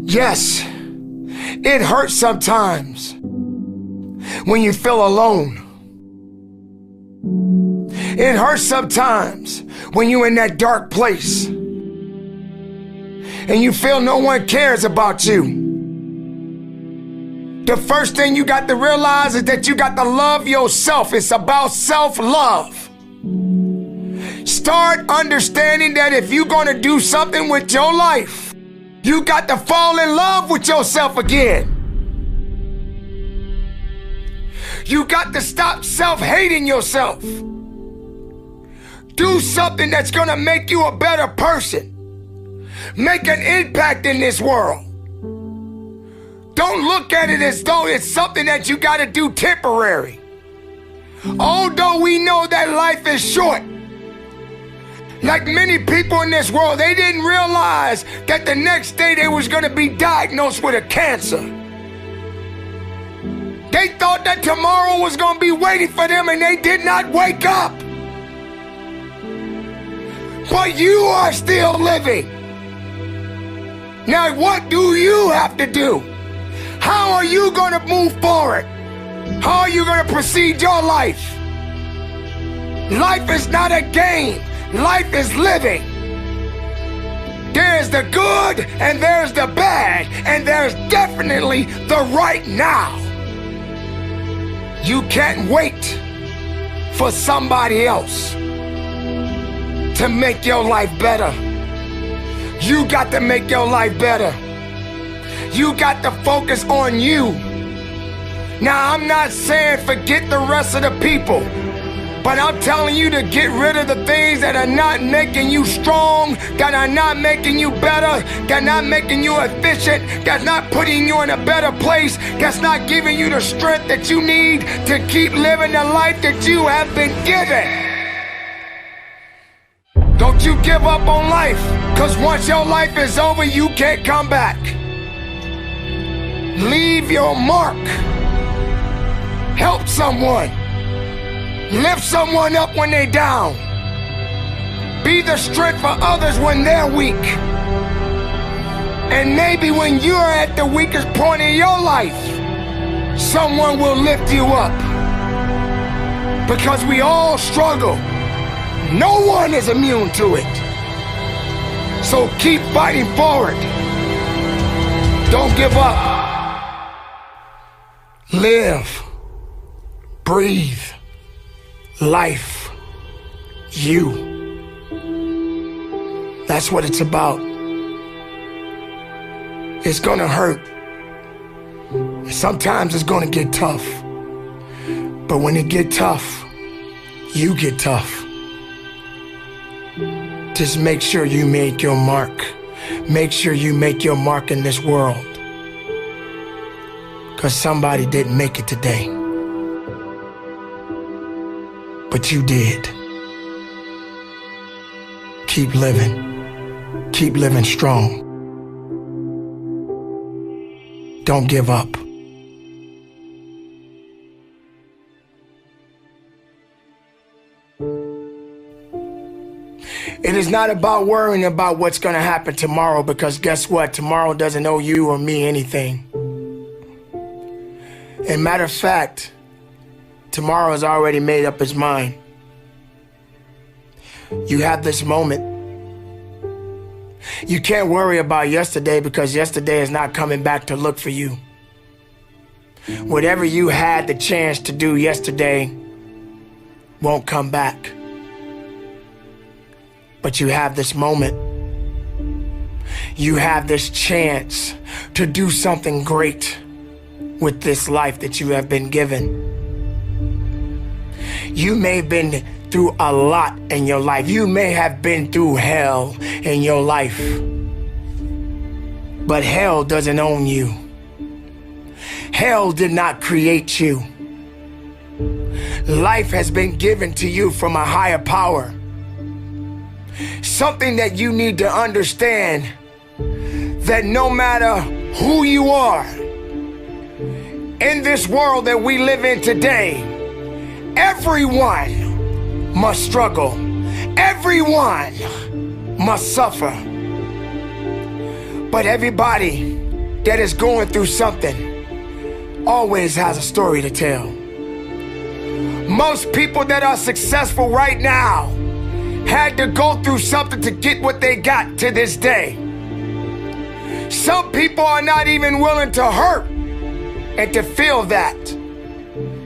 Yes, it hurts sometimes when you feel alone. It hurts sometimes when you're in that dark place and you feel no one cares about you. The first thing you got to realize is that you got to love yourself. It's about self-love. Start understanding that if you're going to do something with your life, you got to fall in love with yourself again. You got to stop self-hating yourself. Do something that's going to make you a better person. Make an impact in this world. Don't look at it as though it's something that you got to do temporary. Although we know that life is short, like many people in this world, they didn't realize that the next day they was going to be diagnosed with a cancer. They thought that tomorrow was going to be waiting for them, and they did not wake up. But you are still living. Now, what do you have to do? How are you going to move forward? How are you going to proceed your life? Life is not a game. Life is living. There's the good and there's the bad, and there's definitely the right now. You can't wait for somebody else to make your life better. You got to make your life better. You got to focus on you. Now, I'm not saying forget the rest of the people, but I'm telling you to get rid of the things that are not making you strong, that are not making you better, that are not making you efficient, that's not putting you in a better place, that's not giving you the strength that you need to keep living the life that you have been given. Don't you give up on life, because once your life is over, you can't come back. Leave your mark. Help someone. Lift someone up when they're down. Be the strength for others when they're weak. And maybe when you're at the weakest point in your life, someone will lift you up. Because we all struggle. No one is immune to it. So keep fighting forward. Don't give up. Live. Breathe. Life. You. That's what it's about. It's gonna hurt. Sometimes it's gonna get tough. But when it get tough, you get tough. Just make sure you make your mark. Make sure you make your mark in this world. Because somebody didn't make it today. But you did. Keep living. Keep living strong. Don't give up. It is not about worrying about what's going to happen tomorrow, because guess what? Tomorrow doesn't owe you or me anything. And matter of fact, tomorrow has already made up its mind. You have this moment. You can't worry about yesterday, because yesterday is not coming back to look for you. Whatever you had the chance to do yesterday won't come back. But you have this moment. You have this chance to do something great with this life that you have been given. You may have been through a lot in your life. You may have been through hell in your life. But hell doesn't own you. Hell did not create you. Life has been given to you from a higher power. Something that you need to understand, that no matter who you are, in this world that we live in today, everyone must struggle. Everyone must suffer. But everybody that is going through something always has a story to tell. Most people that are successful right now had to go through something to get what they got to this day. Some people are not even willing to hurt and to feel that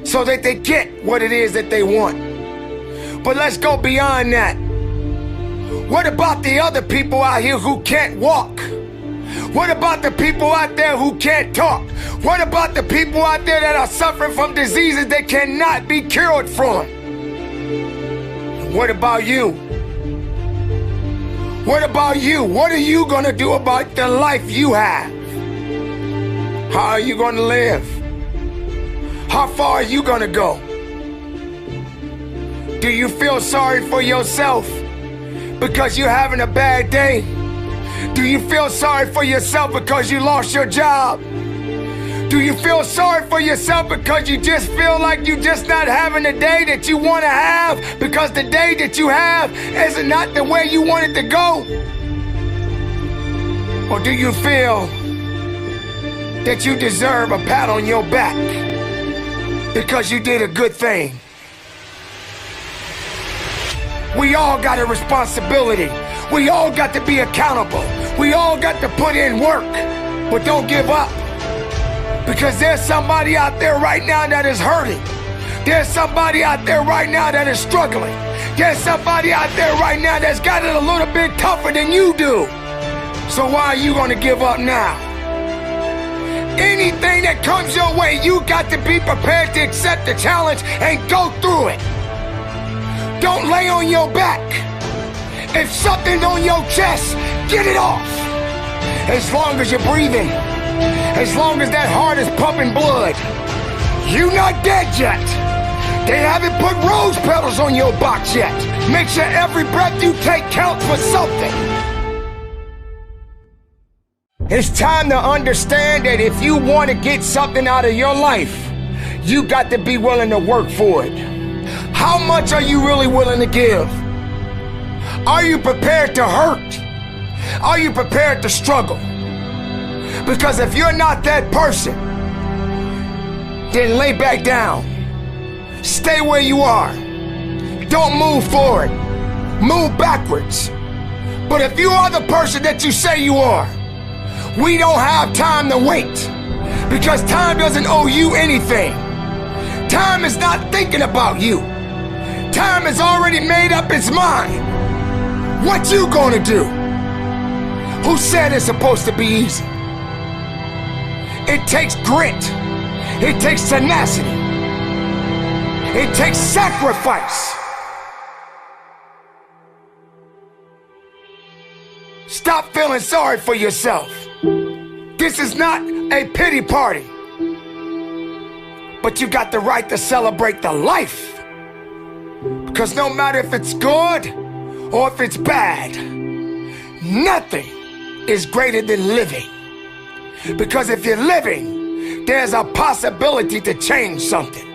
so that they get what it is that they want. But let's go beyond that. What about the other people out here who can't walk? What about the people out there who can't talk? What about the people out there that are suffering from diseases that cannot be cured from? What about you? What about you? What are you gonna do about the life you have? How are you gonna live? How far are you gonna go? Do you feel sorry for yourself because you're having a bad day? Do you feel sorry for yourself because you lost your job? Do you feel sorry for yourself because you just feel like you're just not having the day that you want to have because the day that you have is not the way you want it to go? Or do you feel that you deserve a pat on your back because you did a good thing? We all got a responsibility. We all got to be accountable. We all got to put in work, but don't give up. Because there's somebody out there right now that is hurting. There's somebody out there right now that is struggling. There's somebody out there right now that's got it a little bit tougher than you do. So why are you going to give up now? Anything that comes your way, you got to be prepared to accept the challenge and go through it. Don't lay on your back. If something's on your chest, get it off. As long as you're breathing, as long as that heart is pumping blood, you're not dead yet. They haven't put rose petals on your box yet. Make sure every breath you take counts for something. It's time to understand that if you want to get something out of your life, you got to be willing to work for it. How much are you really willing to give? Are you prepared to hurt? Are you prepared to struggle? Because if you're not that person, then lay back down. Stay where you are. Don't move forward. Move backwards. But if you are the person that you say you are, we don't have time to wait. Because time doesn't owe you anything. Time is not thinking about you. Time has already made up its mind. What you gonna do? Who said it's supposed to be easy? It takes grit. It takes tenacity. It takes sacrifice. Stop feeling sorry for yourself. This is not a pity party. But you got the right to celebrate the life. Because no matter if it's good or if it's bad, nothing is greater than living. Because if you're living, there's a possibility to change something.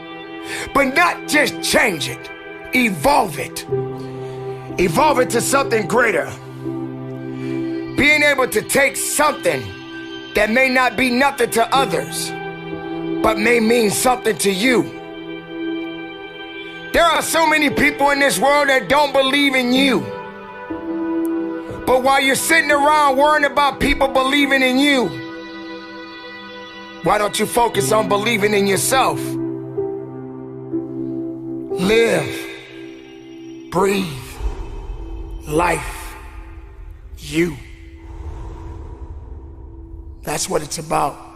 But not just change it, evolve it. Evolve it to something greater. Being able to take something that may not be nothing to others, but may mean something to you. There are so many people in this world that don't believe in you. But while you're sitting around worrying about people believing in you, why don't you focus on believing in yourself? Live, breathe, life, you. That's what it's about.